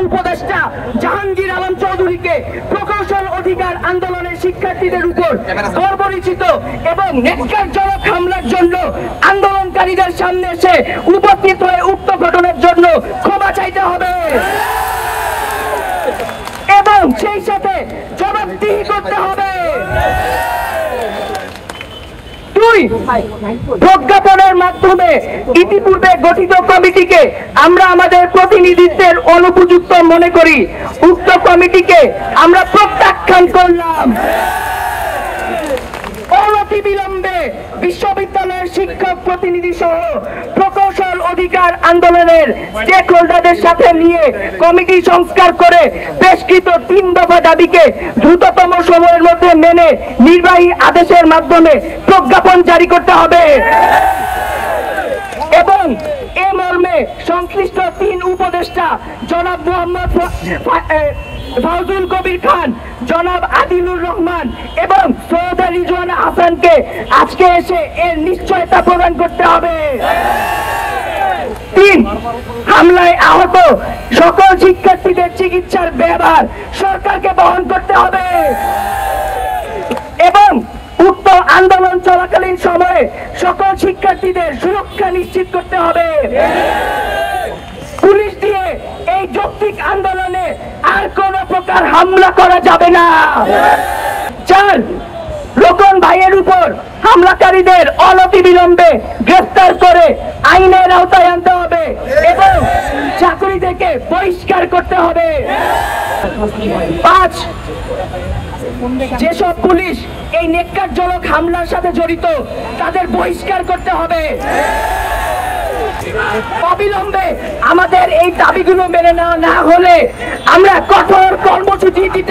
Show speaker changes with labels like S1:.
S1: উপদেষ্টা জাহাঙ্গীর আলম চৌধুরীকে প্রকৌশল অধিকার আন্দোলনের শিক্ষার্থীদের উপর বর্বরিচিত এবং ন্যক্কারজনক হামলার জন্য আন্দোলনকারীদের সামনে এসে উপস্থিত হয়ে উক্ত ঘটনার জন্য ক্ষমা চাইতে হবে এবং সেই সাথে জবাবদিহি করতে হবে। প্রজ্ঞাপনের মাধ্যমে ইতিপূর্বে গঠিত কমিটিকে আমরা আমাদের প্রতিনিধিত্বের অনুপযুক্ত মনে করি। উক্ত কমিটিকে আমরা প্রত্যাখ্যান করলাম। অনতিবিলম্বে বিশ্ববিদ্যালয়ের শিক্ষক প্রতিনিধি সহ প্রকৌশল অধিকার আন্দোলনের স্টেক হোল্ডারদের সাথে নিয়ে কমিটি সংস্কার করে পেশকৃত 3 দফা দাবিকে দ্রুততম সময়ের মধ্যে মেনে নির্বাহী আদেশের মাধ্যমে প্রজ্ঞাপন জারি করতে হবে এবং এ মর্মে সংশ্লিষ্ট 3 উপদেষ্টা জনাব মোহাম্মদ ফাউজুল কবির খান, জনাব আদিলুর রহমান এবং সৈয়দা রিজওয়ানা হাসানকে আজকে এসে এর নিশ্চয়তা প্রদান করতে হবে। 3, হামলায় আহত সকল শিক্ষার্থীদের চিকিৎসার ব্যয়ভার সরকারকে বহন করতে হবে এবং উক্ত আন্দোলন চলাকালীন সময়ে সকল শিক্ষার্থীদের সুরক্ষা নিশ্চিত করতে হবে। পুলিশ দিয়ে এই যৌক্তিক আন্দোলনে আর কোন প্রকার হামলা করা যাবে না। 4, রোকন ভাইয়ের উপর হামলাকারীদের অনতিবিলম্বে গ্রেফতার করে আইনের আওতায় আনতে হবে এবং চাকরি থেকে বহিষ্কার করতে হবে। 5, যেসব পুলিশ এই ন্যক্কারজনক হামলার সাথে জড়িত তাদের বহিষ্কার করতে হবে। অবিলম্বে আমাদের এই দাবিগুলো মেনে নেওয়া না হলে আমরা কঠোর কর্মসূচি দিতে